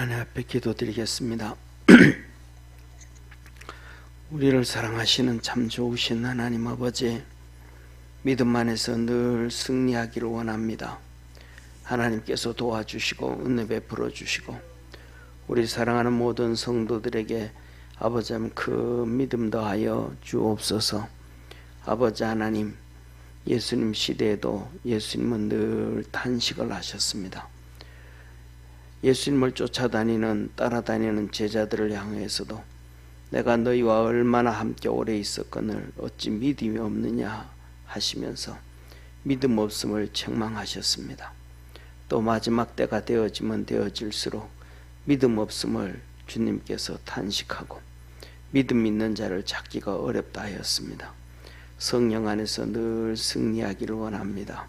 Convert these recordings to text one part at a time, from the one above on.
하나님 앞에 기도드리겠습니다. 우리를 사랑하시는 참 좋으신 하나님 아버지, 믿음 안에서 늘 승리하기를 원합니다. 하나님께서 도와주시고 은혜 베풀어 주시고 우리 사랑하는 모든 성도들에게 아버지 그 믿음 더하여 주옵소서. 아버지 하나님, 예수님 시대에도 예수님은 늘 탄식을 하셨습니다. 예수님을 쫓아다니는 따라다니는 제자들을 향해서도 내가 너희와 얼마나 함께 오래 있었거늘 어찌 믿음이 없느냐 하시면서 믿음 없음을 책망하셨습니다. 또 마지막 때가 되어지면 되어질수록 믿음 없음을 주님께서 탄식하고 믿음 있는 자를 찾기가 어렵다 하였습니다. 성령 안에서 늘 승리하기를 원합니다.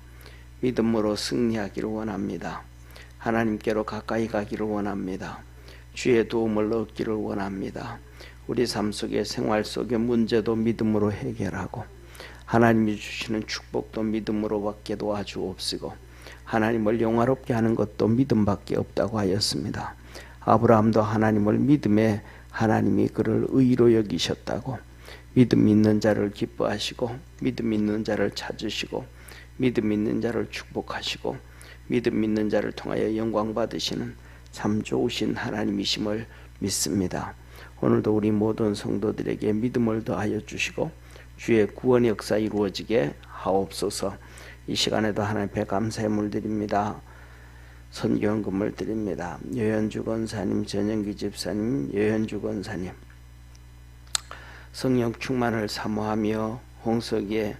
믿음으로 승리하기를 원합니다. 하나님께로 가까이 가기를 원합니다. 주의 도움을 얻기를 원합니다. 우리 삶 속의 생활 속의 문제도 믿음으로 해결하고 하나님이 주시는 축복도 믿음으로 받게 도와주옵시고 하나님을 영화롭게 하는 것도 믿음밖에 없다고 하였습니다. 아브라함도 하나님을 믿음에 하나님이 그를 의로 여기셨다고 믿음 있는 자를 기뻐하시고 믿음 있는 자를 찾으시고 믿음 있는 자를 축복하시고 믿음 있는 자를 통하여 영광 받으시는 참 좋으신 하나님이심을 믿습니다. 오늘도 우리 모든 성도들에게 믿음을 더하여 주시고 주의 구원 역사 이루어지게 하옵소서. 이 시간에도 하나님 앞에 감사의 물 드립니다. 선교헌금을 드립니다. 여현주 권사님, 전영기 집사님, 여현주 권사님 성령 충만을 사모하며 홍석이의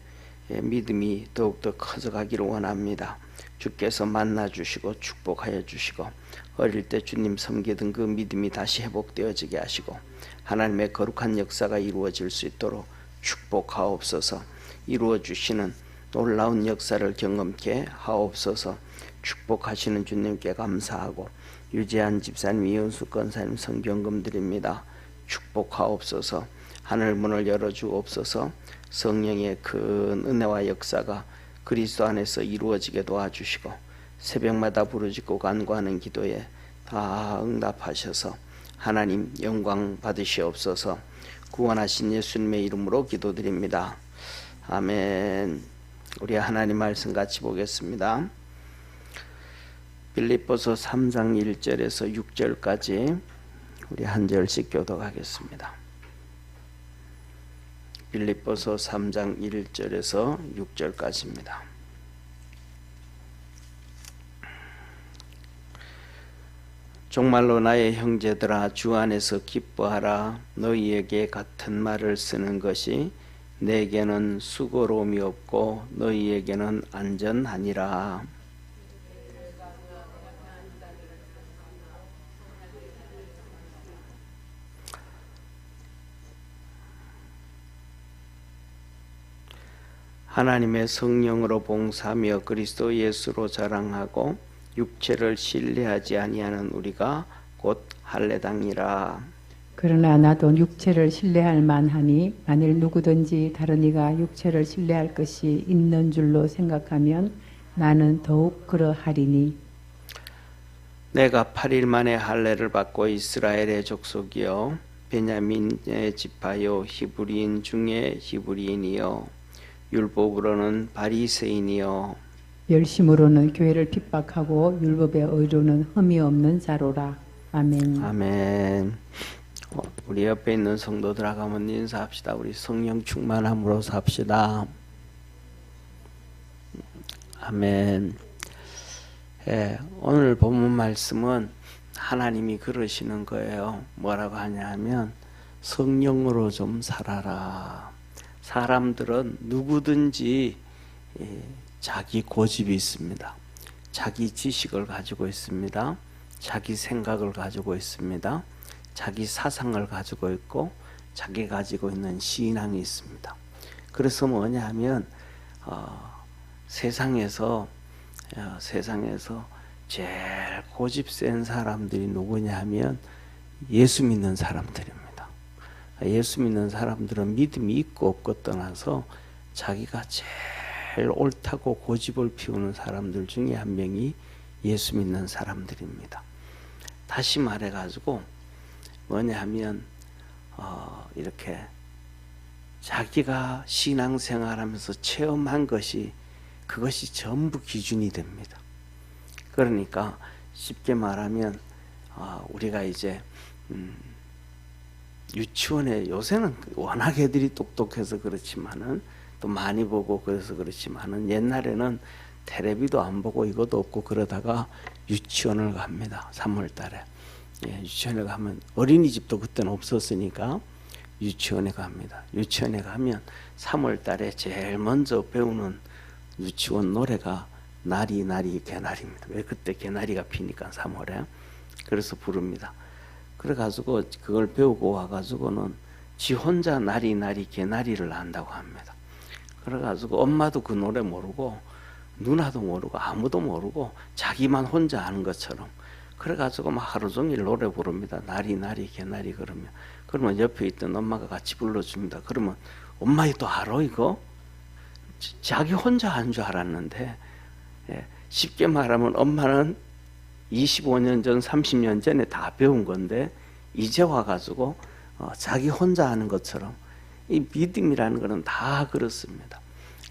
믿음이 더욱더 커져가기를 원합니다. 주께서 만나주시고 축복하여 주시고 어릴 때 주님 섬기던 그 믿음이 다시 회복되어지게 하시고 하나님의 거룩한 역사가 이루어질 수 있도록 축복하옵소서. 이루어주시는 놀라운 역사를 경험케 하옵소서. 축복하시는 주님께 감사하고 유재한 집사님, 이은수 권사님 성경금 드립니다. 축복하옵소서. 하늘 문을 열어주옵소서. 성령의 큰 은혜와 역사가 그리스도 안에서 이루어지게 도와주시고 새벽마다 부르짖고 간구하는 기도에 다 응답하셔서 하나님 영광 받으시옵소서. 구원하신 예수님의 이름으로 기도드립니다. 아멘. 우리 하나님 말씀 같이 보겠습니다. 빌립보서 3장 1절에서 6절까지 우리 한 절씩 교독하겠습니다. 빌립보서 3장 1절에서 6절까지입니다. 정말로 나의 형제들아, 주 안에서 기뻐하라. 너희에게 같은 말을 쓰는 것이 내게는 수고로움이 없고 너희에게는 안전하니라. 하나님의 성령으로 봉사하며 그리스도 예수로 자랑하고 육체를 신뢰하지 아니하는 우리가 곧 할례당이라. 그러나 나도 육체를 신뢰할 만하니 만일 누구든지 다른 이가 육체를 신뢰할 것이 있는 줄로 생각하면 나는 더욱 그러하리니. 내가 8일 만에 할례를 받고 이스라엘의 족속이요 베냐민의 지파요 히브리인 중에 히브리인이요 율법으로는 바리새인이요 열심으로는 교회를 핍박하고 율법의 의로는 흠이 없는 자로라. 아멘. 아멘. 우리 옆에 있는 성도들하고 한번 인사합시다. 우리 성령 충만함으로 삽시다. 아멘. 오늘 본문 말씀은 하나님이 그러시는 거예요. 뭐라고 하냐면 성령으로 좀 살아라. 사람들은 누구든지 자기 고집이 있습니다. 자기 지식을 가지고 있습니다. 자기 생각을 가지고 있습니다. 자기 사상을 가지고 있고 자기 가지고 있는 신앙이 있습니다. 그래서 뭐냐 하면 세상에서 제일 고집 센 사람들이 누구냐 하면 예수 믿는 사람들입니다. 예수 믿는 사람들은 믿음이 있고 없고 떠나서 자기가 제일 옳다고 고집을 피우는 사람들 중에 한 명이 예수 믿는 사람들입니다. 다시 말해가지고 뭐냐 하면 이렇게 자기가 신앙생활하면서 체험한 것이 그것이 전부 기준이 됩니다. 그러니까 쉽게 말하면 우리가 이제 유치원에 요새는 워낙 애들이 똑똑해서 그렇지만은 또 많이 보고 그래서 그렇지만은 옛날에는 텔레비도 안 보고 이것도 없고 그러다가 유치원을 갑니다. 3월 달에. 예, 유치원에 가면 어린이집도 그때는 없었으니까 유치원에 갑니다. 유치원에 가면 3월 달에 제일 먼저 배우는 유치원 노래가 나리 나리 개나리입니다. 왜 그때 개나리가 피니까 3월에. 그래서 부릅니다. 그래가지고 그걸 배우고 와가지고는 지 혼자 나리 나리 개나리를 한다고 합니다. 그래가지고 엄마도 그 노래 모르고 누나도 모르고 아무도 모르고 자기만 혼자 아는 것처럼 그래가지고 막 하루 종일 노래 부릅니다. 나리 나리 개나리 그러면 옆에 있던 엄마가 같이 불러줍니다. 그러면 엄마 또 알아 이거? 자기 혼자 한 줄 알았는데 쉽게 말하면 엄마는 25년 전 30년 전에 다 배운 건데 이제 와가지고 자기 혼자 하는 것처럼 이 믿음이라는 것은 다 그렇습니다.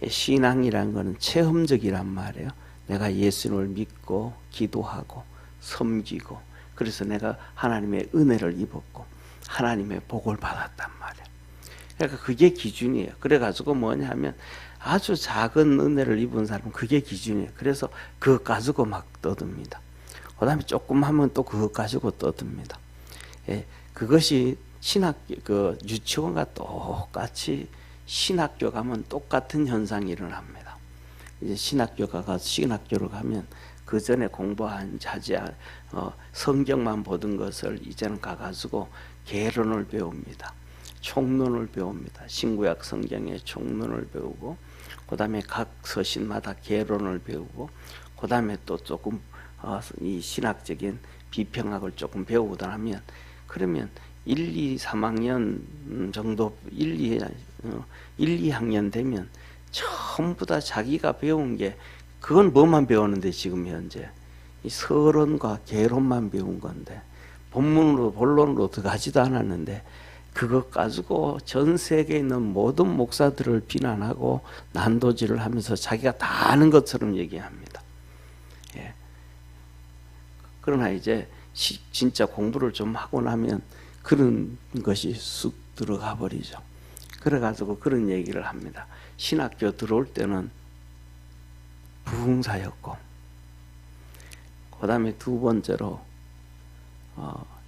신앙이라는 것은 체험적이란 말이에요. 내가 예수님을 믿고 기도하고 섬기고 그래서 내가 하나님의 은혜를 입었고 하나님의 복을 받았단 말이에요. 그러니까 그게 기준이에요. 그래가지고 뭐냐면 아주 작은 은혜를 입은 사람은 그게 기준이에요. 그래서 그것 가지고 막 떠듭니다. 그 다음에 조금 하면 또 그것 가지고 떠듭니다. 예, 그것이 신학교, 유치원과 똑같이 신학교 가면 똑같은 현상이 일어납니다. 이제 신학교를 가면 그 전에 공부한 성경만 보던 것을 이제는 가가지고 개론을 배웁니다. 총론을 배웁니다. 신구약 성경의 총론을 배우고, 그 다음에 각 서신마다 개론을 배우고, 그 다음에 또 조금 이 신학적인 비평학을 조금 배우고 나면, 그러면 1, 2, 3학년 정도 1, 2학년 되면 전부 다 자기가 배운 게 그건 뭐만 배우는데 지금 현재 이 서론과 개론만 배운 건데 본론으로 들어가지도 않았는데 그것 가지고 전 세계에 있는 모든 목사들을 비난하고 난도질을 하면서 자기가 다 아는 것처럼 얘기합니다. 예. 그러나 이제 진짜 공부를 좀 하고 나면 그런 것이 쑥 들어가 버리죠. 그래가지고 그런 얘기를 합니다. 신학교 들어올 때는 부흥사였고, 그 다음에 두 번째로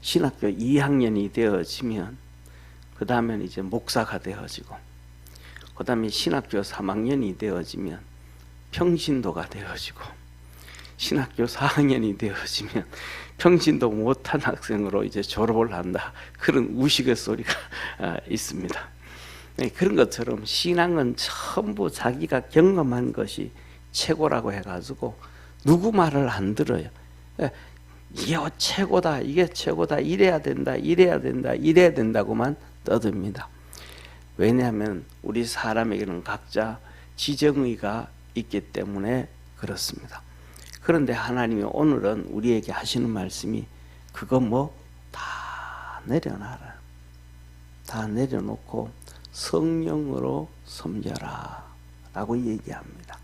신학교 2학년이 되어지면 그 다음엔 이제 목사가 되어지고, 그 다음에 신학교 3학년이 되어지면 평신도가 되어지고, 신학교 4학년이 되어지면 평신도 못한 학생으로 이제 졸업을 한다. 그런 우스갯소리가 있습니다. 그런 것처럼 신앙은 전부 자기가 경험한 것이 최고라고 해가지고 누구 말을 안 들어요. 이게 최고다, 이게 최고다, 이래야 된다, 이래야 된다, 이래야 된다고만 떠듭니다. 왜냐하면 우리 사람에게는 각자 지정의가 있기 때문에 그렇습니다. 그런데 하나님이 오늘은 우리에게 하시는 말씀이 그거 다 내려놔라. 다 내려놓고 성령으로 섬겨라 라고 얘기합니다.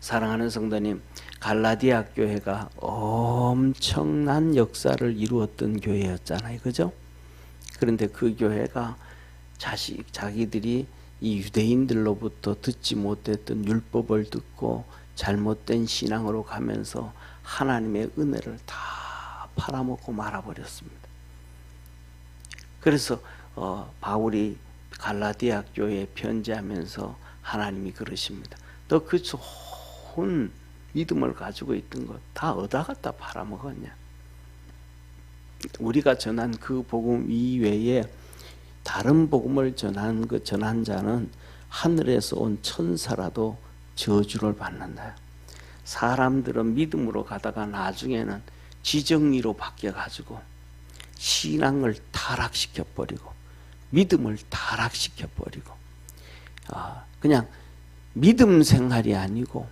사랑하는 성도님, 갈라디아 교회가 엄청난 역사를 이루었던 교회였잖아요. 그죠? 그런데 그 교회가 자기들이 이 유대인들로부터 듣지 못했던 율법을 듣고 잘못된 신앙으로 가면서 하나님의 은혜를 다 팔아먹고 말아버렸습니다. 그래서 바울이 갈라디아 교회에 편지하면서 하나님이 그러십니다. 너 그 좋은 믿음을 가지고 있던 것 다 어디다 갖다 팔아먹었냐? 우리가 전한 그 복음 이외에 다른 복음을 전한 자는 하늘에서 온 천사라도 저주를 받는다. 사람들은 믿음으로 가다가 나중에는 지정의로 바뀌어가지고 신앙을 타락시켜버리고 믿음을 타락시켜버리고 그냥 믿음 생활이 아니고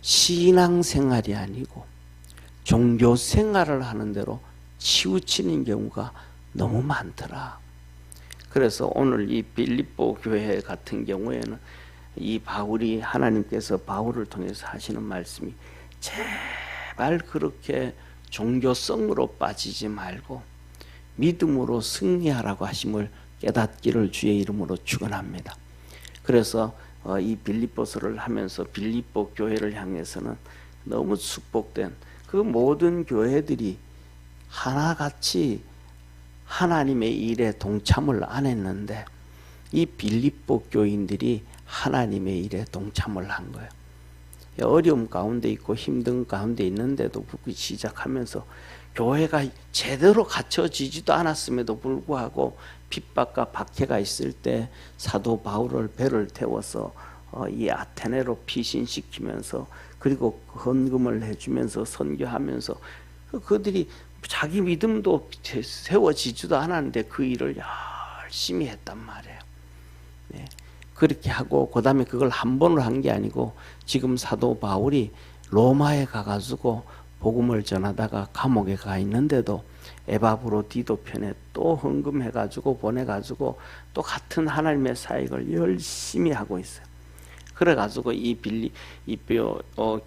신앙 생활이 아니고 종교 생활을 하는 대로 치우치는 경우가 너무 많더라. 그래서 오늘 이 빌립보 교회 같은 경우에는 이 바울이 하나님께서 바울을 통해서 하시는 말씀이 제발 그렇게 종교성으로 빠지지 말고 믿음으로 승리하라고 하심을 깨닫기를 주의 이름으로 축원합니다. 그래서 이 빌립보서를 하면서 빌립보 교회를 향해서는 너무 축복된 그 모든 교회들이 하나같이 하나님의 일에 동참을 안 했는데 이 빌립보 교인들이 하나님의 일에 동참을 한 거예요. 어려움 가운데 있고 힘든 가운데 있는데도 시작하면서 교회가 제대로 갖춰지지도 않았음에도 불구하고 핍박과 박해가 있을 때 사도 바울을 배를 태워서 이 아테네로 피신시키면서 그리고 헌금을 해주면서 선교하면서 그들이 자기 믿음도 세워지지도 않았는데 그 일을 열심히 했단 말이에요. 네. 그렇게 하고 그 다음에 그걸 한 번으로 한 게 아니고 지금 사도 바울이 로마에 가가지고 복음을 전하다가 감옥에 가 있는데도 에바브로디도 편에 또 헌금해가지고 보내가지고 또 같은 하나님의 사역을 열심히 하고 있어요. 그래가지고 이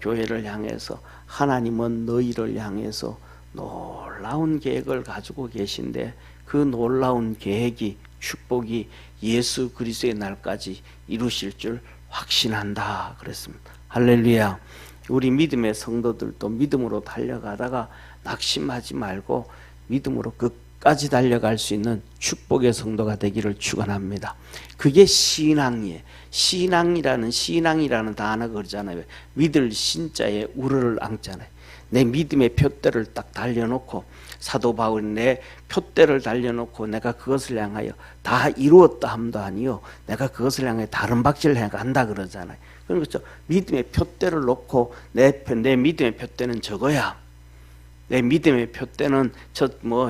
교회를 향해서 하나님은 너희를 향해서 놀라운 계획을 가지고 계신데 그 놀라운 계획이 축복이 예수 그리스도의 날까지 이루실 줄 확신한다 그랬습니다. 할렐루야. 우리 믿음의 성도들도 믿음으로 달려가다가 낙심하지 말고 믿음으로 끝까지 달려갈 수 있는 축복의 성도가 되기를 축원합니다. 그게 신앙이에요. 신앙이라는 단어가 그러잖아요. 믿을 신자에 우르를 앙잖아요. 내 믿음의 표대를 딱 달려놓고 사도 바울이 내 표대를 달려놓고 내가 그것을 향하여 다 이루었다 함도 아니요 내가 그것을 향해 다른 박질을 해간다 그러잖아요. 그렇죠. 믿음의 표대를 놓고 내 믿음의 표대는 저거야. 내 믿음의 표대는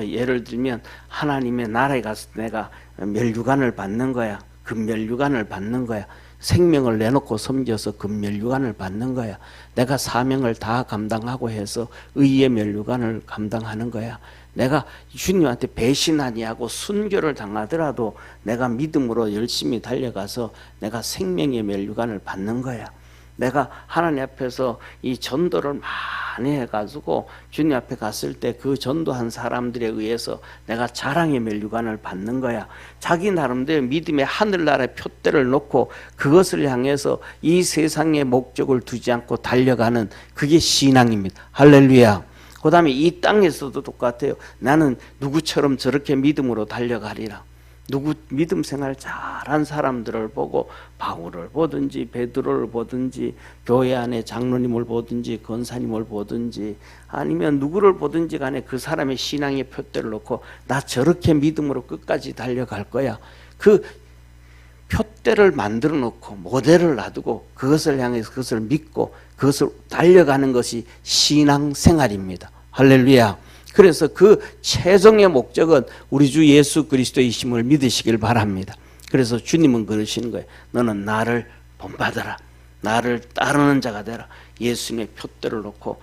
예를 들면 하나님의 나라에 가서 내가 멸류관을 받는 거야. 금멸류관을 받는 거야. 생명을 내놓고 섬겨서 금멸류관을 받는 거야. 내가 사명을 다 감당하고 해서 의의 멸류관을 감당하는 거야. 내가 주님한테 배신 아니하고 순교를 당하더라도 내가 믿음으로 열심히 달려가서 내가 생명의 멸류관을 받는 거야. 내가 하나님 앞에서 이 전도를 많이 해가지고 주님 앞에 갔을 때 그 전도한 사람들에 의해서 내가 자랑의 멸류관을 받는 거야. 자기 나름대로 믿음의 하늘나라의 표대를 놓고 그것을 향해서 이 세상의 목적을 두지 않고 달려가는 그게 신앙입니다. 할렐루야. 그 다음에 이 땅에서도 똑같아요. 나는 누구처럼 저렇게 믿음으로 달려가리라. 누구 믿음 생활 잘한 사람들을 보고 바울을 보든지 베드로를 보든지 교회 안에 장로님을 보든지 권사님을 보든지 아니면 누구를 보든지 간에 그 사람의 신앙의 표대를 놓고 나 저렇게 믿음으로 끝까지 달려갈 거야. 그 표대를 만들어 놓고 모델을 놔두고 그것을 향해서 그것을 믿고 그것을 달려가는 것이 신앙 생활입니다. 할렐루야. 그래서 그 최종의 목적은 우리 주 예수 그리스도이심을 믿으시길 바랍니다. 그래서 주님은 그러시는 거예요. 너는 나를 본받아라. 나를 따르는 자가 되라. 예수님의 표대를 놓고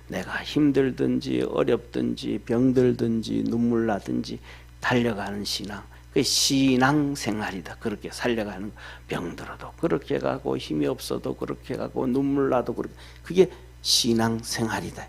내가 힘들든지 어렵든지 병들든지 눈물 나든지 달려가는 신앙. 그게 신앙 생활이다. 그렇게 살려가는 거. 병들어도 그렇게 가고 힘이 없어도 그렇게 가고 눈물 나도 그렇게. 그게 신앙 생활이다.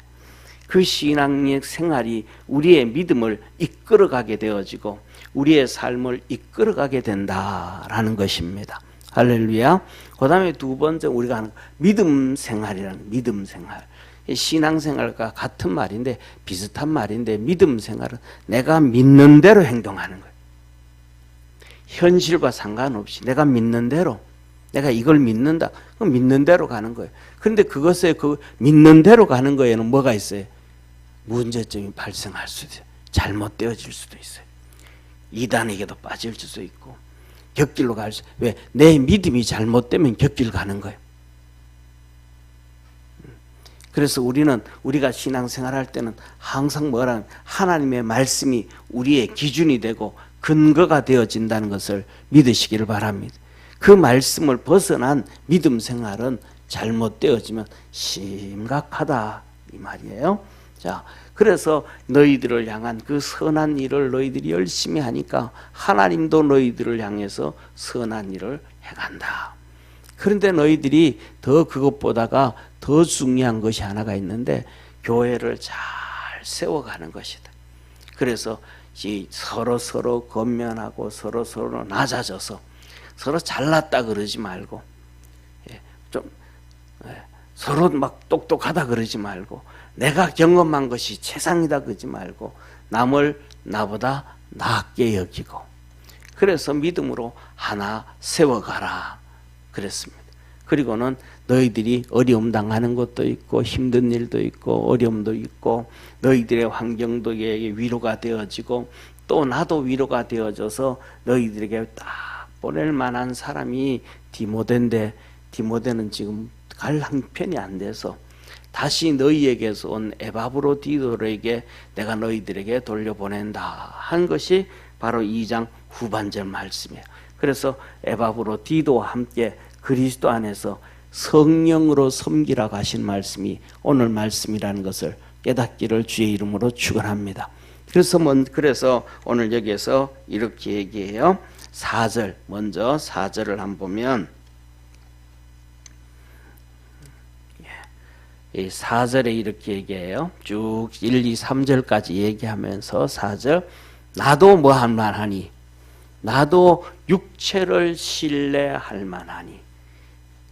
그 신앙의 생활이 우리의 믿음을 이끌어가게 되어지고 우리의 삶을 이끌어가게 된다라는 것입니다. 할렐루야. 그 다음에 두 번째 우리가 하는 믿음 생활이라는 믿음 생활. 신앙 생활과 같은 말인데 비슷한 말인데 믿음 생활은 내가 믿는 대로 행동하는 거예요. 현실과 상관없이 내가 믿는 대로 내가 이걸 믿는다. 그럼 믿는 대로 가는 거예요. 그런데 그것에 그 믿는 대로 가는 거에는 뭐가 있어요? 문제점이 발생할 수도 있어요. 잘못되어질 수도 있어요. 이단에게도 빠질 수도 있고 곁길로 갈 수. 왜? 내 믿음이 잘못되면 곁길 가는 거예요. 그래서 우리가 신앙생활할 때는 항상 뭐라는 하나님의 말씀이 우리의 기준이 되고 근거가 되어진다는 것을 믿으시기를 바랍니다. 그 말씀을 벗어난 믿음 생활은 잘못되어지면 심각하다 이 말이에요. 자, 그래서 너희들을 향한 그 선한 일을 너희들이 열심히 하니까 하나님도 너희들을 향해서 선한 일을 해간다. 그런데 너희들이 더 그것보다가 더 중요한 것이 하나가 있는데 교회를 잘 세워가는 것이다. 그래서 서로 건면하고 서로 낮아져서 서로 잘났다 그러지 말고 좀 서로 막 똑똑하다 그러지 말고 내가 경험한 것이 최상이다 그러지 말고 남을 나보다 낫게 여기고 그래서 믿음으로 하나 세워가라 그랬습니다. 그리고는 너희들이 어려움 당하는 것도 있고 힘든 일도 있고 어려움도 있고 너희들의 환경도 위로가 되어지고 또 나도 위로가 되어져서 너희들에게 딱 보낼 만한 사람이 디모데인데 디모데는 지금 갈 형편이 안 돼서 다시 너희에게서 온 에바브로디도에게 내가 너희들에게 돌려보낸다 한 것이 바로 2장 후반절 말씀이에요. 그래서 에바브로디도와 함께 그리스도 안에서 성령으로 섬기라고 하신 말씀이 오늘 말씀이라는 것을 깨닫기를 주의 이름으로 축원합니다. 그래서 오늘 여기에서 이렇게 얘기해요. 4절 먼저 4절을 한번 보면 이 4절에 이렇게 얘기해요. 쭉 1, 2, 3절까지 얘기하면서 4절 나도 뭐할 만하니 나도 육체를 신뢰할 만하니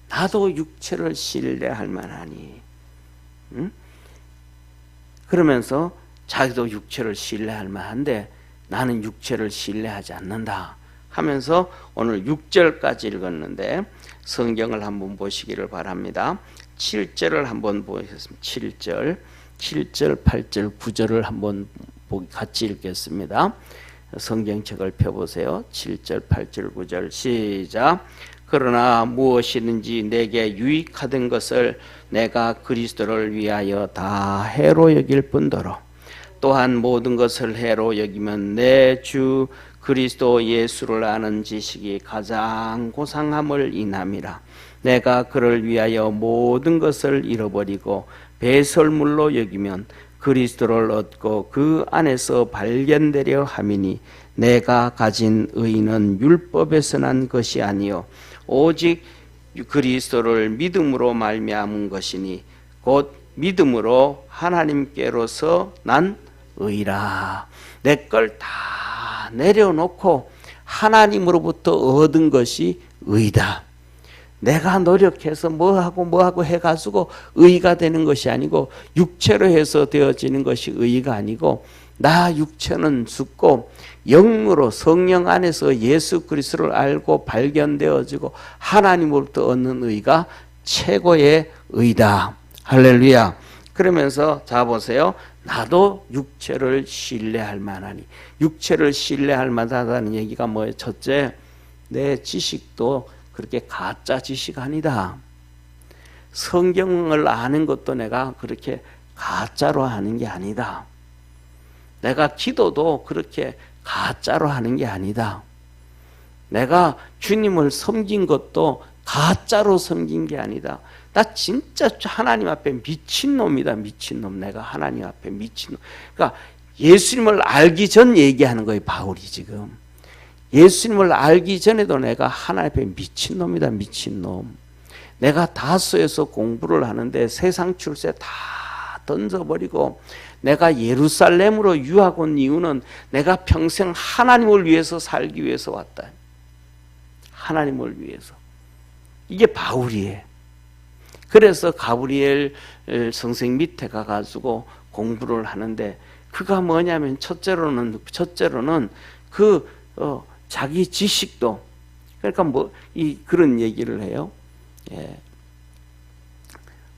나도 육체를 신뢰할 만하니 그러면서 자기도 육체를 신뢰할 만한데 나는 육체를 신뢰하지 않는다 하면서 오늘 6절까지 읽었는데 성경을 한번 보시기를 바랍니다. 7절을 한번 보겠습니다. 7절, 8절, 9절을 한번 같이 읽겠습니다. 성경책을 펴보세요. 7절, 8절, 9절 시작. 그러나 무엇이든지 내게 유익하던 것을 내가 그리스도를 위하여 다 해로 여길 뿐더러 또한 모든 것을 해로 여기면 내 주 그리스도 예수를 아는 지식이 가장 고상함을 인함이라. 내가 그를 위하여 모든 것을 잃어버리고 배설물로 여기면 그리스도를 얻고 그 안에서 발견되려 함이니 내가 가진 의는 율법에서 난 것이 아니요 오직 그리스도를 믿음으로 말미암은 것이니 곧 믿음으로 하나님께로서 난 의라. 내 걸 다 내려놓고 하나님으로부터 얻은 것이 의다. 내가 노력해서 뭐하고 해가지고 의가 되는 것이 아니고 육체로 해서 되어지는 것이 의가 아니고 나 육체는 죽고 영으로 성령 안에서 예수 그리스도를 알고 발견되어지고 하나님으로부터 얻는 의가 최고의 의다. 할렐루야. 그러면서 자 보세요. 나도 육체를 신뢰할 만하니 육체를 신뢰할 만하다는 얘기가 뭐예요? 첫째, 내 지식도 그렇게 가짜 지식 아니다. 성경을 아는 것도 내가 그렇게 가짜로 하는 게 아니다. 내가 기도도 그렇게 가짜로 하는 게 아니다. 내가 주님을 섬긴 것도 가짜로 섬긴 게 아니다. 나 진짜 하나님 앞에 미친놈이다. 미친놈. 내가 하나님 앞에 미친놈. 그러니까 예수님을 알기 전 얘기하는 거예요. 바울이 지금. 예수님을 알기 전에도 내가 하나님 앞에 미친놈이다. 미친놈. 내가 다소에서 공부를 하는데 세상 출세 다 던져버리고 내가 예루살렘으로 유학 온 이유는 내가 평생 하나님을 위해서 살기 위해서 왔다. 하나님을 위해서. 이게 바울이에요. 그래서 가브리엘 선생 밑에 가가지고 공부를 하는데 그가 뭐냐면 첫째로는 그 자기 지식도 그러니까 그런 얘기를 해요. 예.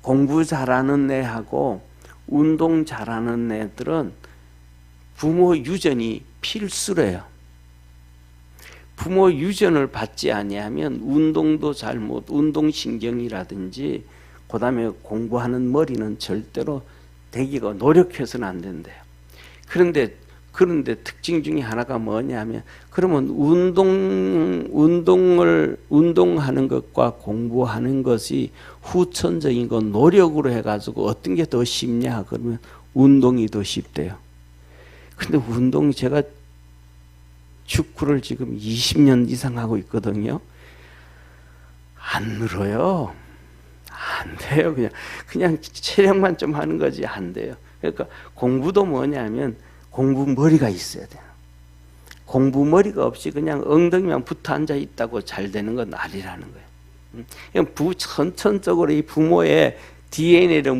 공부 잘하는 애하고 운동 잘하는 애들은 부모 유전이 필수래요. 부모 유전을 받지 아니하면 운동도 운동신경이라든지 그 다음에 공부하는 머리는 절대로 되기가 노력해서는 안 된대요. 그런데 그런데 특징 중에 하나가 뭐냐면, 그러면 운동하는 것과 공부하는 것이 후천적인 건 노력으로 해가지고 어떤 게 더 쉽냐? 그러면 운동이 더 쉽대요. 근데 운동이 제가 축구를 지금 20년 이상 하고 있거든요. 안 늘어요. 안 돼요. 그냥 체력만 좀 하는 거지 안 돼요. 그러니까 공부도 뭐냐면 공부 머리가 있어야 돼요. 공부 머리가 없이 그냥 엉덩이만 붙어 앉아 있다고 잘 되는 건 아니라는 거예요. 그냥 선천적으로 이 부모의 DNA를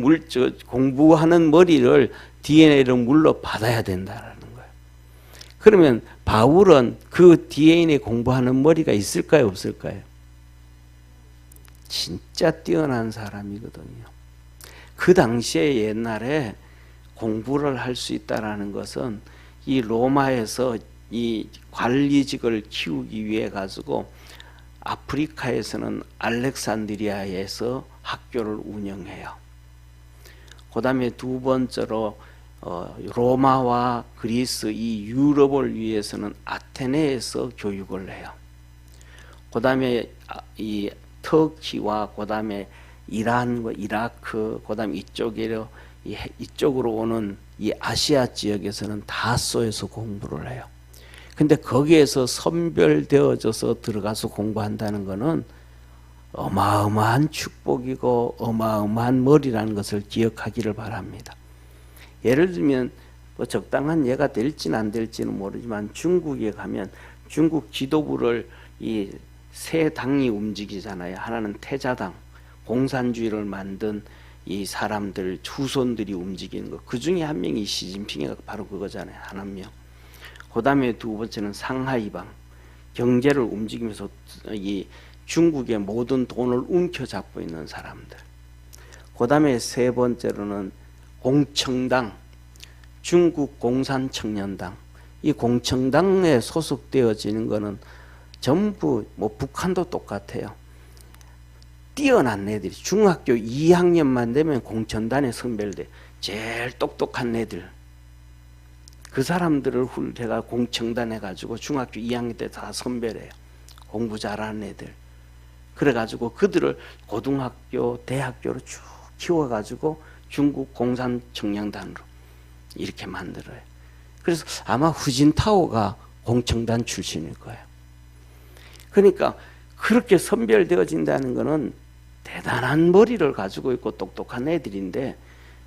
공부하는 머리를 DNA로 물러 받아야 된다라는 거예요. 그러면 바울은 그 DNA 공부하는 머리가 있을까요, 없을까요? 진짜 뛰어난 사람이거든요. 그 당시에 옛날에 공부를 할 수 있다라는 것은 이 로마에서 이 관리직을 키우기 위해 가지고 아프리카에서는 알렉산드리아에서 학교를 운영해요. 그 다음에 두 번째로 로마와 그리스 이 유럽을 위해서는 아테네에서 교육을 해요. 그 다음에 이 터키와 그 다음에 이란과 이라크, 그 다음에 이쪽으로 오는 이 아시아 지역에서는 다소에서 공부를 해요. 근데 거기에서 선별되어져서 들어가서 공부한다는 것은 어마어마한 축복이고 어마어마한 머리라는 것을 기억하기를 바랍니다. 예를 들면 뭐 적당한 예가 될지는 안 될지는 모르지만 중국에 가면 중국 지도부를 이 세 당이 움직이잖아요. 하나는 태자당, 공산주의를 만든 이 사람들, 후손들이 움직이는 것. 그 중에 한 명이 시진핑이가 바로 그거잖아요. 한 명. 그 다음에 두 번째는 상하이방, 경제를 움직이면서 이 중국의 모든 돈을 움켜잡고 있는 사람들. 그 다음에 세 번째로는 공청당, 중국 공산청년당. 이 공청당에 소속되어지는 것은 전부 뭐 북한도 똑같아요. 뛰어난 애들이 중학교 2학년만 되면 공천단에 선별돼. 제일 똑똑한 애들. 그 사람들을 제가 공청단 해가지고 중학교 2학년 때 다 선별해요. 공부 잘하는 애들. 그래가지고 그들을 고등학교, 대학교로 쭉 키워가지고 중국 공산청년단으로 이렇게 만들어요. 그래서 아마 후진타오가 공청단 출신일 거예요. 그러니까 그렇게 선별되어진다는 것은 대단한 머리를 가지고 있고 똑똑한 애들인데,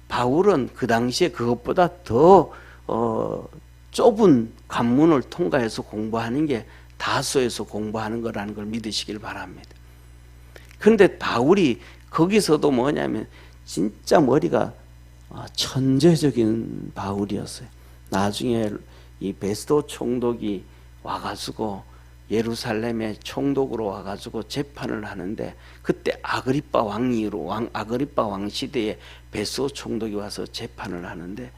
바울은 그 당시에 그것보다 더 좁은 관문을 통과해서 공부하는 게 다소에서 공부하는 거라는 걸 믿으시길 바랍니다. 그런데 바울이 거기서도 뭐냐면 진짜 머리가 천재적인 바울이었어요. 나중에 이 베스도 총독이 와가지고 예루살렘에 총독으로 와가지고 재판을 하는데, 그때 아그리빠 왕 시대에 베스도 총독이 와서 재판을 하는데,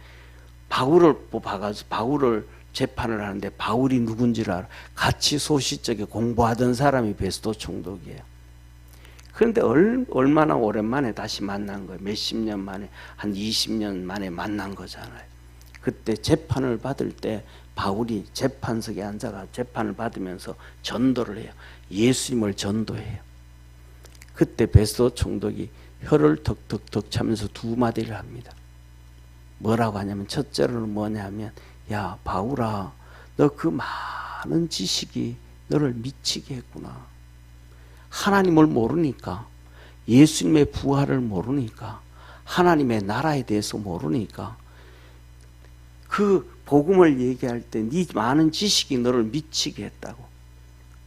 바울을 봐가지고 바울을 재판을 하는데 바울이 누군지를 알아. 같이 소시적에 공부하던 사람이 베스도 총독이에요. 그런데 얼마나 오랜만에 다시 만난 거예요. 몇십 년 만에, 한 20년 만에 만난 거잖아요. 그때 재판을 받을 때 바울이 재판석에 앉아가 재판을 받으면서 전도를 해요. 예수님을 전도해요. 그때 베스도 총독이 혀를 턱턱턱 차면서 두 마디를 합니다. 뭐라고 하냐면, 첫째로는 뭐냐면, 야 바울아, 너 그 많은 지식이 너를 미치게 했구나. 하나님을 모르니까, 예수님의 부활을 모르니까, 하나님의 나라에 대해서 모르니까, 그 복음을 얘기할 때 네 많은 지식이 너를 미치게 했다고.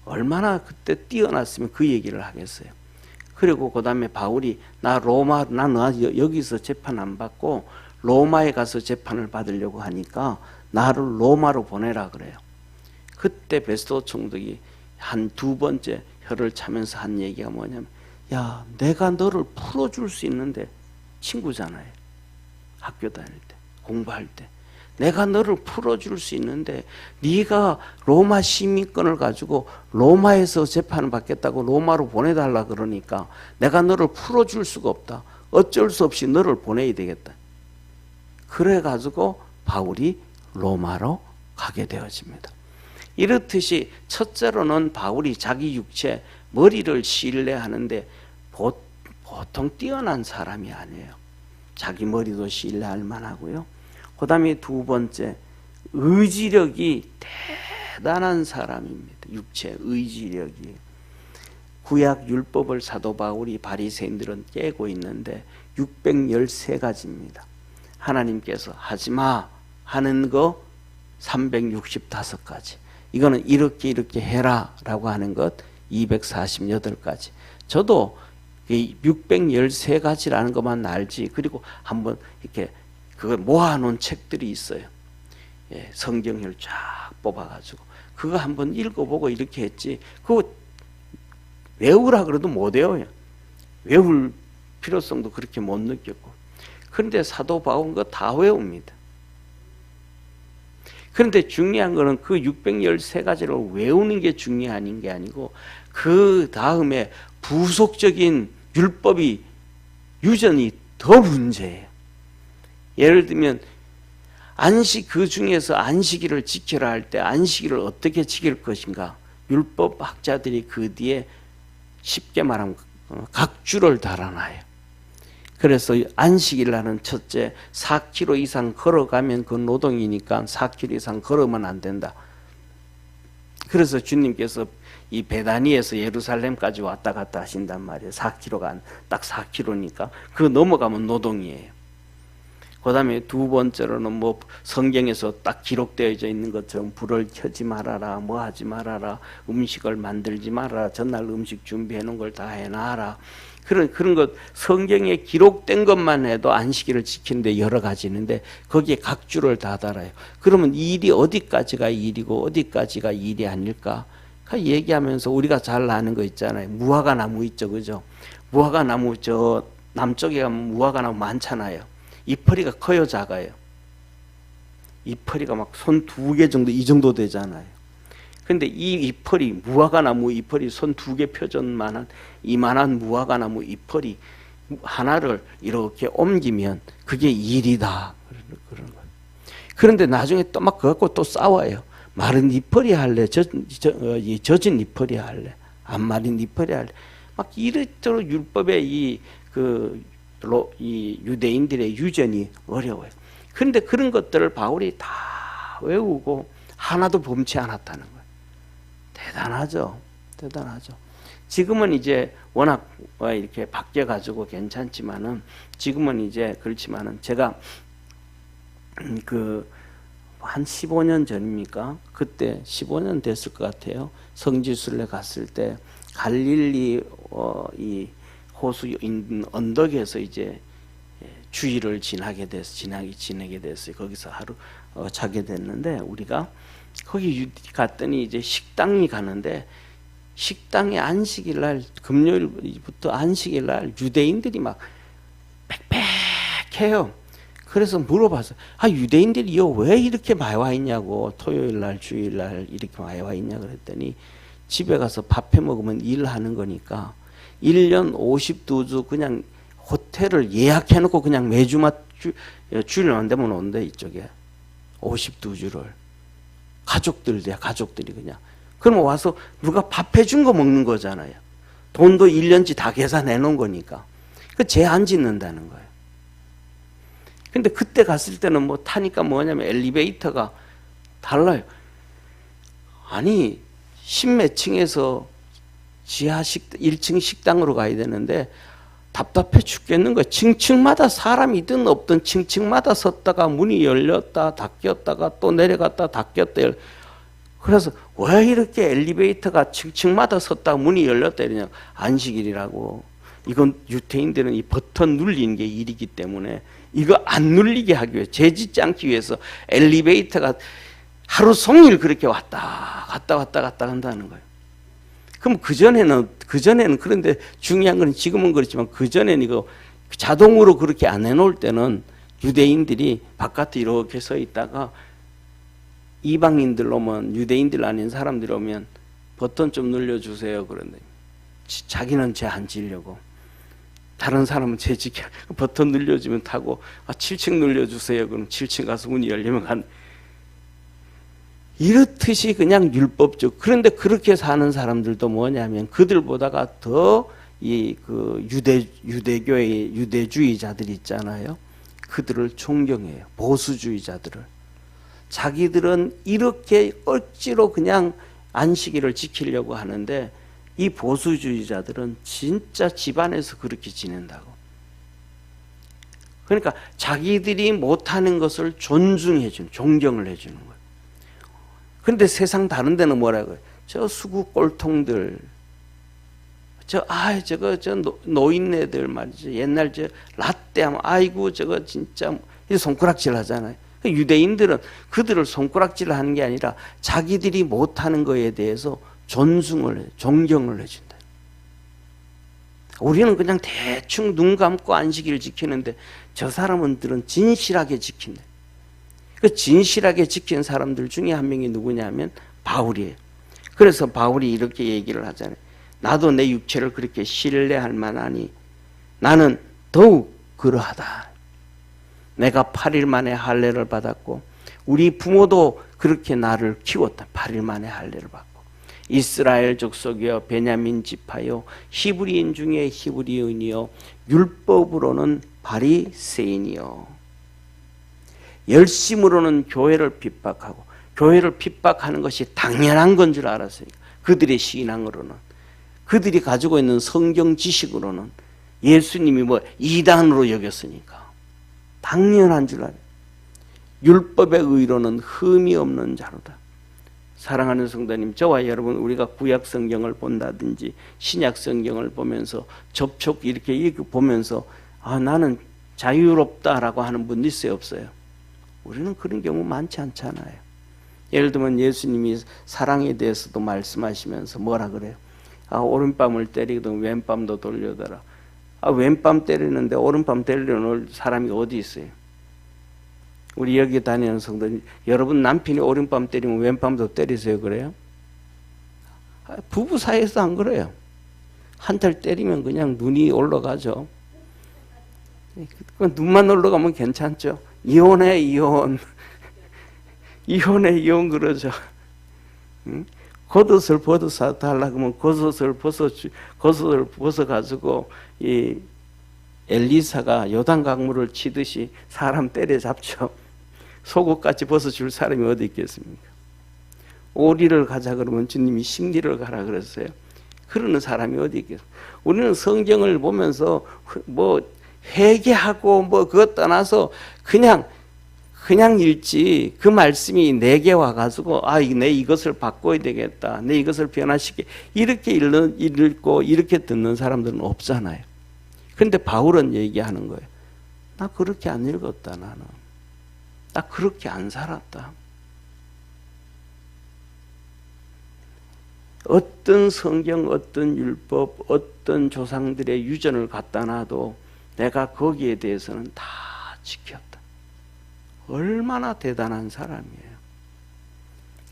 얼마나 그때 뛰어났으면 그 얘기를 하겠어요. 그리고 그 다음에 바울이 나 여기서 재판 안 받고 로마에 가서 재판을 받으려고 하니까 나를 로마로 보내라 그래요. 그때 베스도 총독이 한 두 번째 혀를 차면서 한 얘기가 뭐냐면, 야 내가 너를 풀어줄 수 있는데, 친구잖아요. 학교 다닐 때, 공부할 때. 내가 너를 풀어줄 수 있는데 네가 로마 시민권을 가지고 로마에서 재판을 받겠다고 로마로 보내달라 그러니까 내가 너를 풀어줄 수가 없다. 어쩔 수 없이 너를 보내야 되겠다. 그래가지고 바울이 로마로 가게 되어집니다. 이렇듯이 첫째로는 바울이 자기 육체 머리를 신뢰하는데 보통 뛰어난 사람이 아니에요. 자기 머리도 신뢰할 만하고요. 그 다음에 두 번째, 의지력이 대단한 사람입니다. 육체 의지력이. 구약 율법을 사도 바울이 바리새인들은 깨고 있는데 613가지입니다. 하나님께서 하지마 하는 거 365가지. 이거는 이렇게 해라 라고 하는 것 248가지. 저도 613가지라는 것만 알지. 그리고 한번 이렇게 그걸 모아놓은 책들이 있어요. 예, 성경을 쫙 뽑아가지고 그거 한번 읽어보고 이렇게 했지. 그거 외우라 그래도 못 외워요. 외울 필요성도 그렇게 못 느꼈고. 그런데 사도 바울은 그거 다 외웁니다. 그런데 중요한 거는 그 613가지를 외우는 게 중요한 게 아니고 그 다음에 부속적인 율법이 유전이 더 문제예요. 예를 들면 안식, 그 중에서 안식일을 지켜라 할 때 안식일을 어떻게 지킬 것인가, 율법 학자들이 그 뒤에 쉽게 말하면 각주를 달아놔요. 그래서 안식일날은 첫째 4km 이상 걸어가면 그 노동이니까 4km 이상 걸으면 안 된다. 그래서 주님께서 이 베다니에서 예루살렘까지 왔다 갔다 하신단 말이에요. 4km가 딱 4km니까 그거 넘어가면 노동이에요. 그 다음에 두 번째로는 뭐 성경에서 딱 기록되어져 있는 것처럼 불을 켜지 말아라, 뭐 하지 말아라, 음식을 만들지 말아라, 전날 음식 준비해 놓은 걸 다 해놔라. 그런 것 성경에 기록된 것만 해도 안식일을 지키는데 여러 가지 있는데 거기에 각주를 다 달아요. 그러면 일이 어디까지가 일이고 어디까지가 일이 아닐까? 얘기하면서 우리가 잘 아는 거 있잖아요. 무화과 나무 있죠, 그죠? 무화과 나무 저 남쪽에 가면 무화과 나무 많잖아요. 이파리가 커요, 작아요? 이파리가 막 손 2개 정도, 이 정도 되잖아요. 근데 이 이파리, 무화과 나무 이파리 손 2개 표준만한 이만한 무화과 나무 이파리 하나를 이렇게 옮기면 그게 일이다. 그런 거예요. 그런데 나중에 또 막 그거 갖고 또 싸워요. 마른 이파리 할래? 젖은 이파리 할래? 안 마른 이파리 할래? 막 이렇도록 율법의 이 유대인들의 유전이 어려워요. 그런데 그런 것들을 바울이 다 외우고 하나도 범치 않았다는 거예요. 대단하죠. 대단하죠. 지금은 이제 워낙 이렇게 바뀌어가지고 괜찮지만은 지금은 이제 그렇지만은 제가 한 15년 전입니까? 그때 15년 됐을 것 같아요. 성지순례 갔을 때 갈릴리 이 호수 있는 언덕에서 이제 주일을 지내게 됐어요. 거기서 하루 자게 됐는데 우리가 거기 갔더니 이제 식당이 가는데 식당에 안식일 날 금요일부터 안식일 날 유대인들이 막 빽빽해요. 그래서 물어봤어요. 유대인들이 왜 이렇게 많이 와 있냐고. 토요일 날 주일 날 이렇게 많이 와 있냐 그랬더니 집에 가서 밥 해 먹으면 일하는 거니까 1년 52주 그냥 호텔을 예약해 놓고 그냥 매주마다 주일만 되면 온대. 이쪽에 52주를 가족들이 그냥. 그러면 와서 누가 밥 해준 거 먹는 거잖아요. 돈도 1년치 다 계산해 놓은 거니까. 제 안 짓는다는 거예요. 근데 그때 갔을 때는 뭐 타니까 뭐냐면 엘리베이터가 달라요. 아니 10몇 층에서 지하 1층 식당으로 가야 되는데 답답해 죽겠는 거예요. 층층마다 사람이든 없든 층층마다 섰다가 문이 열렸다 닫혔다가 또 내려갔다 닫혔다. 그래서 왜 이렇게 엘리베이터가 층층마다 섰다가 문이 열렸다 이러냐. 안식일이라고. 이건 유태인들은 이 버튼 눌리는 게 일이기 때문에 이거 안 눌리게 하기 위해, 재짓지 않기 위해서 엘리베이터가 하루 종일 그렇게 왔다 갔다 한다는 거예요. 그럼 그전에는 그런데 중요한 건 지금은 그렇지만 그전에는 이거 자동으로 그렇게 안 해놓을 때는 유대인들이 바깥에 이렇게 서 있다가 이방인들 오면, 유대인들 아닌 사람들이 오면 버튼 좀 눌러주세요. 그런데 자기는 쟤 안 지려고, 다른 사람은 쟤 지켜 버튼 눌려주면 타고 7층 눌려주세요. 그럼 7층 가서 문이 열리면 이렇듯이 그냥 율법적. 그런데 그렇게 사는 사람들도 뭐냐면 그들보다가 더 이 그 유대교의 유대주의자들 있잖아요. 그들을 존경해요. 보수주의자들을. 자기들은 이렇게 억지로 그냥 안식일을 지키려고 하는데 이 보수주의자들은 진짜 집안에서 그렇게 지낸다고. 그러니까 자기들이 못하는 것을 존중해주는, 존경을 해주는 거예요. 그런데 세상 다른 데는 뭐라고 해요? 저 수구 꼴통들, 저 노인네들 말이죠. 옛날 저 라떼 하면 아이고 저거 진짜 손가락질 하잖아요. 유대인들은 그들을 손가락질 하는 게 아니라 자기들이 못하는 거에 대해서 존중을 해, 존경을 해준다. 우리는 그냥 대충 눈 감고 안식일을 지키는데 저 사람들은 진실하게 지킨다. 그 진실하게 지킨 사람들 중에 한 명이 누구냐면 바울이에요. 그래서 바울이 이렇게 얘기를 하잖아요. 나도 내 육체를 그렇게 신뢰할 만하니 나는 더욱 그러하다. 내가 8일 만에 할례를 받았고 우리 부모도 그렇게 나를 키웠다. 8일 만에 할례를 받고 이스라엘 족속이여 베냐민 지파여 히브리인 중에 히브리인이여 율법으로는 바리새인이여 열심으로는 교회를 핍박하고 교회를 핍박하는 것이 당연한 건 줄 알았으니까 그들의 신앙으로는 그들이 가지고 있는 성경 지식으로는 예수님이 뭐 이단으로 여겼으니까 당연한 줄 알아요. 율법의 의로는 흠이 없는 자로다. 사랑하는 성도님, 저와 여러분 우리가 구약 성경을 본다든지 신약 성경을 보면서 접촉 이렇게 보면서 나는 자유롭다라고 하는 분 있어요, 없어요? 우리는 그런 경우 많지 않잖아요. 예를 들면 예수님이 사랑에 대해서도 말씀하시면서 뭐라 그래요? 오른밤을 때리거든 왼밤도 돌려더라. 왼밤 때리는데 오른밤 때리는 사람이 어디 있어요? 우리 여기 다니는 성도님, 여러분 남편이 오른밤 때리면 왼밤도 때리세요 그래요? 부부 사이에서 안 그래요. 한 달 때리면 그냥 눈이 올라가죠. 눈만 올라가면 괜찮죠. 이혼해 이혼. 이혼해 이혼 그러죠. 응? 겉옷을 벗어 달라고 하면 겉옷을 벗어 가지고 이 엘리사가 요단 강물을 치듯이 사람 때려잡죠. 속옷까지 벗어줄 사람이 어디 있겠습니까? 오리를 가자 그러면 주님이 심리를 가라 그랬어요. 그러는 사람이 어디 있겠습니까? 우리는 성경을 보면서 뭐 회개하고 뭐 그것 떠나서 그냥 읽지 그 말씀이 내게 와가지고 내 이것을 바꿔야 되겠다. 내 이것을 변화시켜 이렇게 읽고 이렇게 듣는 사람들은 없잖아요. 그런데 바울은 얘기하는 거예요. 나 그렇게 안 읽었다 나는. 나 그렇게 안 살았다. 어떤 성경, 어떤 율법, 어떤 조상들의 유전을 갖다 놔도 내가 거기에 대해서는 다 지켰다. 얼마나 대단한 사람이에요.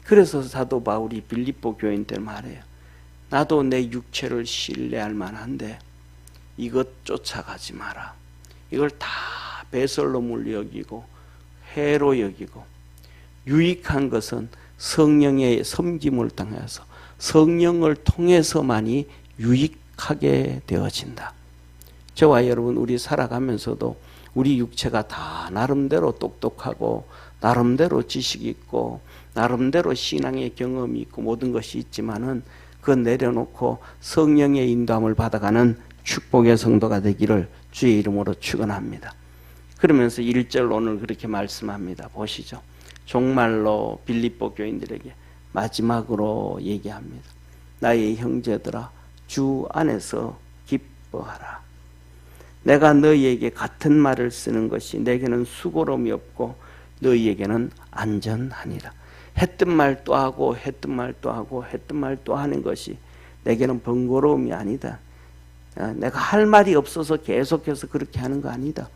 그래서 사도 바울이 빌립보 교인들 말해요. 나도 내 육체를 신뢰할 만한데 이것 쫓아가지 마라. 이걸 다 배설로물 여기고 해로 여기고 유익한 것은 성령의 섬김을 당해서 성령을 통해서만이 유익하게 되어진다. 저와 여러분 우리 살아가면서도 우리 육체가 다 나름대로 똑똑하고 나름대로 지식이 있고 나름대로 신앙의 경험이 있고 모든 것이 있지만은 그건 내려놓고 성령의 인도함을 받아가는 축복의 성도가 되기를 주의 이름으로 축원합니다. 그러면서 1절 오늘 그렇게 말씀합니다. 보시죠. 종말로 빌립보 교인들에게 마지막으로 얘기합니다. 나의 형제들아 주 안에서 기뻐하라. 내가 너희에게 같은 말을 쓰는 것이 내게는 수고로움이 없고 너희에게는 안전하니라. 했던 말 또 하고 했던 말 또 하고 했던 말 또 하는 것이 내게는 번거로움이 아니다. 내가 할 말이 없어서 계속해서 그렇게 하는 거 아니다.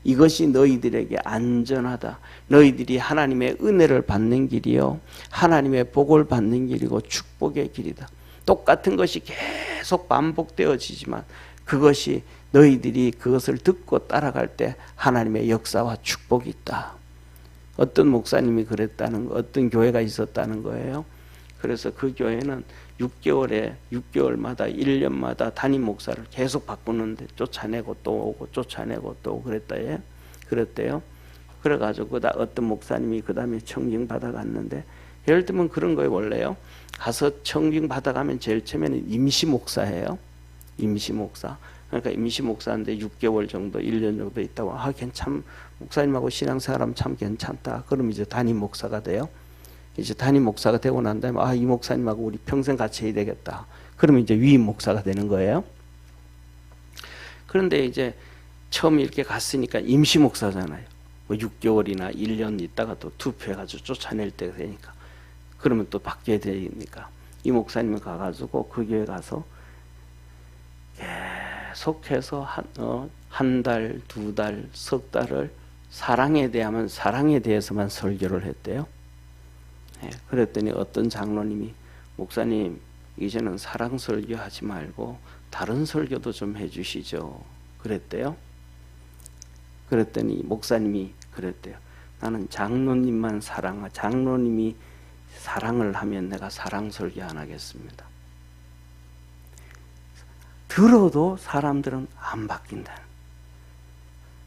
이것이 너희들에게 안전하다. 너희들이 하나님의 은혜를 받는 길이요 하나님의 복을 받는 길이고 축복의 길이다. 똑같은 것이 계속 반복되어지지만 그것이 너희들이 그것을 듣고 따라갈 때 하나님의 역사와 축복이 있다. 어떤 목사님이 그랬다는 거, 어떤 교회가 있었다는 거예요. 그래서 그 교회는 6개월마다 1년마다 담임 목사를 계속 바꾸는데 쫓아내고 또 오고 쫓아내고 또 오고 그랬대요. 그래가지고 어떤 목사님이 그 다음에 청징 받아갔는데, 예를 들면 그런 거에 원래요. 가서 청징 받아가면 제일 처음에는 임시 목사예요. 임시 목사. 그러니까 임시 목사인데 6개월 정도, 1년 정도 있다고, 목사님하고 신앙생활하면 참 괜찮다. 그럼 이제 담임 목사가 돼요. 이제 담임 목사가 되고 난 다음에 이 목사님하고 우리 평생 같이 해야 되겠다. 그러면 이제 위임 목사가 되는 거예요. 그런데 이제 처음 이렇게 갔으니까 임시 목사잖아요. 뭐 6개월이나 1년 있다가 또 투표해가지고 쫓아낼 때가 되니까, 그러면 또 바뀌어야 되니까 이 목사님은 가가지고 그 교회 가서 계속해서 한 달, 2달, 석 달을 사랑에 대하면 사랑에 대해서만 설교를 했대요. 그랬더니 어떤 장로님이, 목사님 이제는 사랑 설교하지 말고 다른 설교도 좀 해주시죠. 그랬대요. 그랬더니 목사님이 그랬대요. 나는 장로님만 장로님이 사랑을 하면 내가 사랑 설교 안 하겠습니다. 들어도 사람들은 안 바뀐다.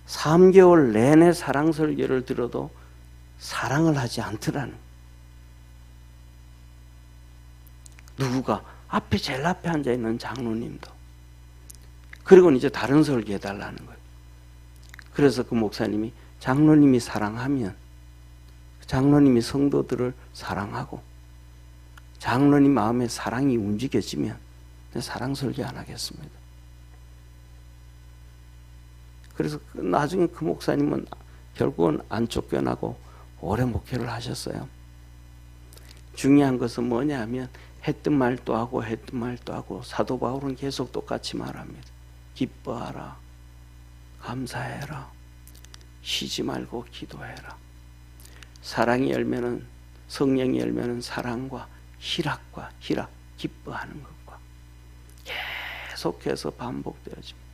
3개월 내내 사랑 설교를 들어도 사랑을 하지 않더라는. 누구가 제일 앞에 앉아 있는 장로님도. 그리고 이제 다른 설교 해달라는 거예요. 그래서 그 목사님이, 장로님이 사랑하면, 장로님이 성도들을 사랑하고 장로님 마음에 사랑이 움직여지면 사랑 설교 안 하겠습니다. 그래서 나중에 그 목사님은 결국은 안 쫓겨나고 오래 목회를 하셨어요. 중요한 것은 뭐냐 하면, 했던 말도 하고 사도 바울은 계속 똑같이 말합니다. 기뻐하라, 감사해라, 쉬지 말고 기도해라. 사랑이 열면은, 성령이 열면은 사랑과 희락, 기뻐하는 것과 계속해서 반복되어집니다.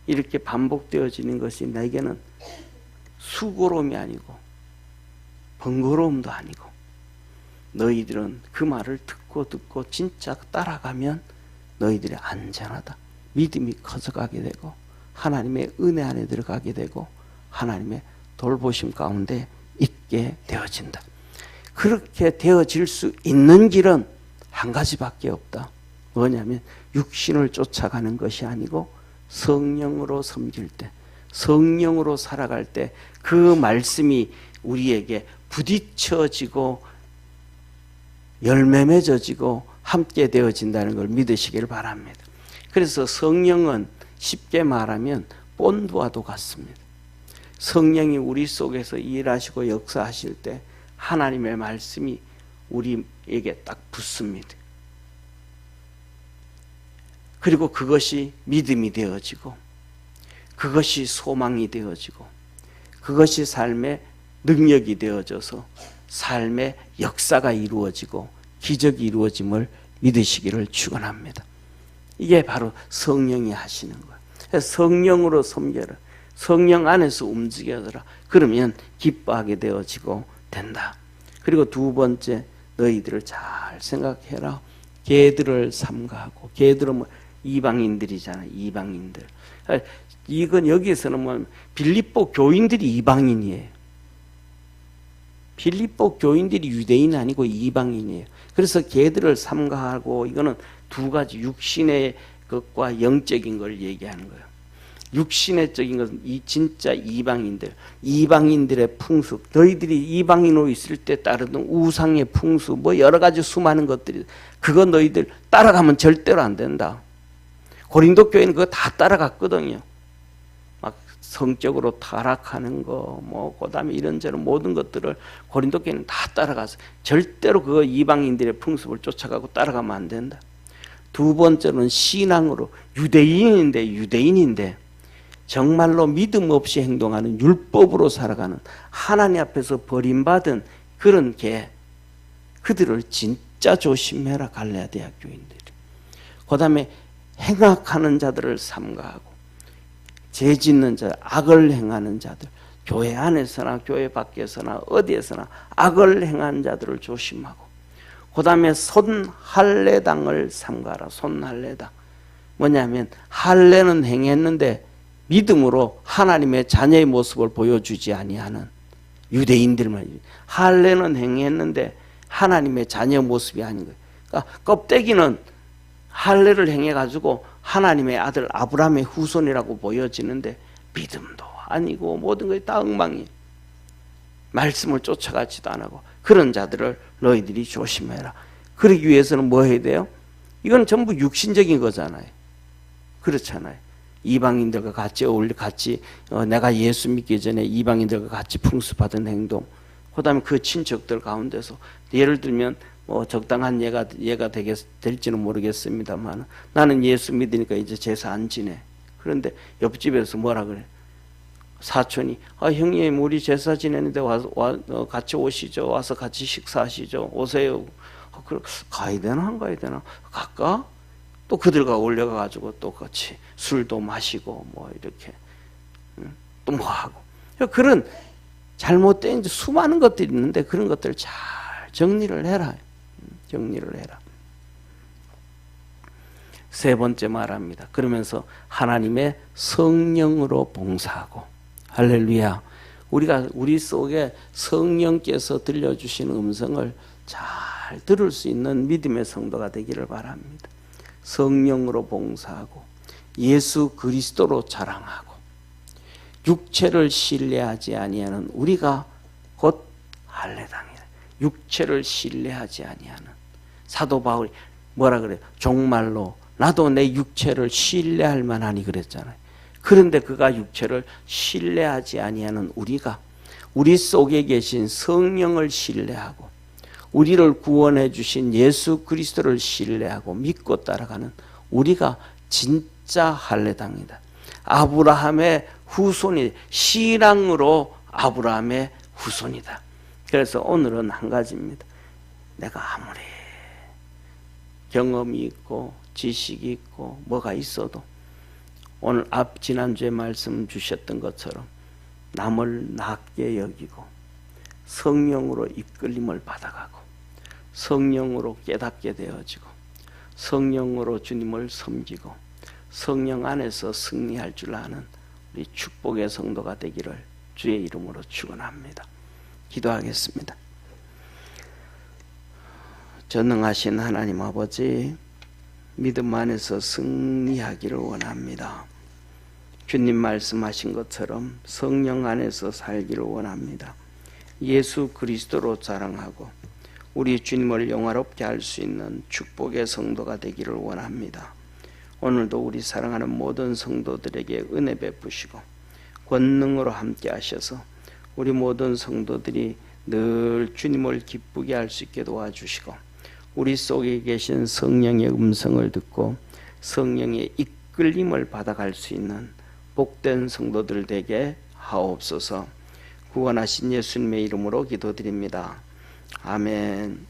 이렇게 반복되어지는 것이 내게는 수고로움이 아니고 번거로움도 아니고, 너희들은 그 말을 듣고 진짜 따라가면 너희들이 안전하다. 믿음이 커져가게 되고 하나님의 은혜 안에 들어가게 되고 하나님의 돌보심 가운데 있게 되어진다. 그렇게 되어질 수 있는 길은 한 가지밖에 없다. 뭐냐면 육신을 쫓아가는 것이 아니고 성령으로 섬길 때, 성령으로 살아갈 때 그 말씀이 우리에게 부딪혀지고 열매 맺어지고 함께 되어진다는 걸 믿으시길 바랍니다. 그래서 성령은 쉽게 말하면 본드와도 같습니다. 성령이 우리 속에서 일하시고 역사하실 때 하나님의 말씀이 우리에게 딱 붙습니다. 그리고 그것이 믿음이 되어지고, 그것이 소망이 되어지고, 그것이 삶의 능력이 되어져서 삶의 역사가 이루어지고 기적이 이루어짐을 믿으시기를 축원합니다. 이게 바로 성령이 하시는 거예요. 성령으로 섬겨라. 성령 안에서 움직여라. 그러면 기뻐하게 되어지고 된다. 그리고 두 번째, 너희들을 잘 생각해라. 개들을 삼가하고. 개들은 뭐 이방인들이잖아요. 이방인들. 이건 여기에서는 뭐 빌립보 교인들이 이방인이에요. 빌립보 교인들이 유대인 아니고 이방인이에요. 그래서 개들을 삼가하고, 이거는 두 가지, 육신의 것과 영적인 걸 얘기하는 거예요. 육신의적인 것은 이 진짜 이방인들의 풍습, 너희들이 이방인으로 있을 때 따르던 우상의 풍습, 뭐 여러 가지 수많은 것들이, 그거 너희들 따라가면 절대로 안 된다. 고린도 교회는 그거 다 따라갔거든요. 막 성적으로 타락하는 거, 뭐 그다음에 이런저런 모든 것들을 고린도 교회는 다 따라가서 절대로 그거 이방인들의 풍습을 쫓아가고 따라가면 안 된다. 두 번째는 신앙으로 유대인인데 정말로 믿음 없이 행동하는, 율법으로 살아가는, 하나님 앞에서 버림받은 그런 개, 그들을 진짜 조심해라. 갈라디아 대학교인들이. 그 다음에 행악하는 자들을 삼가하고, 죄 짓는 자, 악을 행하는 자들, 교회 안에서나 교회 밖에서나 어디에서나 악을 행한 자들을 조심하고, 그 다음에 손할례당을 삼가라. 손할례당 뭐냐면, 할례는 행했는데 믿음으로 하나님의 자녀의 모습을 보여주지 아니하는 유대인들만. 할례는 행했는데 하나님의 자녀 모습이 아닌 거예요. 그러니까 껍데기는 할례를 행해가지고 하나님의 아들 아브라함의 후손이라고 보여지는데 믿음도 아니고 모든 것이 다 엉망이에요. 말씀을 쫓아가지도 안 하고. 그런 자들을 너희들이 조심해라. 그러기 위해서는 뭐 해야 돼요? 이건 전부 육신적인 거잖아요. 그렇잖아요. 이방인들과 같이 내가 예수 믿기 전에 이방인들과 같이 풍습하던 행동, 그 다음에 그 친척들 가운데서 예를 들면 적당한 예가 될지는 모르겠습니다만, 나는 예수 믿으니까 이제 제사 안 지내. 그런데 옆집에서 뭐라 그래? 사촌이, 형님 우리 제사 지내는데 같이 오시죠. 와서 같이 식사하시죠. 오세요. 가야 되나 안 가야 되나? 갈까? 또 그들과 올려가가지고 또 같이 술도 마시고 뭐 이렇게 또 뭐 하고. 그런 잘못된 수많은 것들이 있는데 그런 것들을 잘 정리를 해라. 정리를 해라. 세 번째 말합니다. 그러면서 하나님의 성령으로 봉사하고. 할렐루야. 우리 속에 성령께서 들려주시는 음성을 잘 들을 수 있는 믿음의 성도가 되기를 바랍니다. 성령으로 봉사하고 예수 그리스도로 자랑하고 육체를 신뢰하지 아니하는 우리가 곧 할례당이다. 육체를 신뢰하지 아니하는. 사도 바울이 뭐라 그래요? 종말로 나도 내 육체를 신뢰할 만하니 그랬잖아요. 그런데 그가 육체를 신뢰하지 아니하는 우리가 우리 속에 계신 성령을 신뢰하고 우리를 구원해 주신 예수 그리스도를 신뢰하고 믿고 따라가는 우리가 진짜 할례당이다. 아브라함의 후손이, 신앙으로 아브라함의 후손이다. 그래서 오늘은 한 가지입니다. 내가 아무리 경험이 있고 지식이 있고 뭐가 있어도 오늘 지난주에 말씀 주셨던 것처럼 남을 낮게 여기고 성령으로 이끌림을 받아가고 성령으로 깨닫게 되어지고 성령으로 주님을 섬기고 성령 안에서 승리할 줄 아는 우리 축복의 성도가 되기를 주의 이름으로 축원합니다. 기도하겠습니다. 전능하신 하나님 아버지, 믿음 안에서 승리하기를 원합니다. 주님 말씀하신 것처럼 성령 안에서 살기를 원합니다. 예수 그리스도로 자랑하고 우리 주님을 영화롭게 할 수 있는 축복의 성도가 되기를 원합니다. 오늘도 우리 사랑하는 모든 성도들에게 은혜 베푸시고 권능으로 함께 하셔서 우리 모든 성도들이 늘 주님을 기쁘게 할 수 있게 도와주시고 우리 속에 계신 성령의 음성을 듣고 성령의 이끌림을 받아갈 수 있는 복된 성도들 되게 하옵소서. 구원하신 예수님의 이름으로 기도드립니다. 아멘.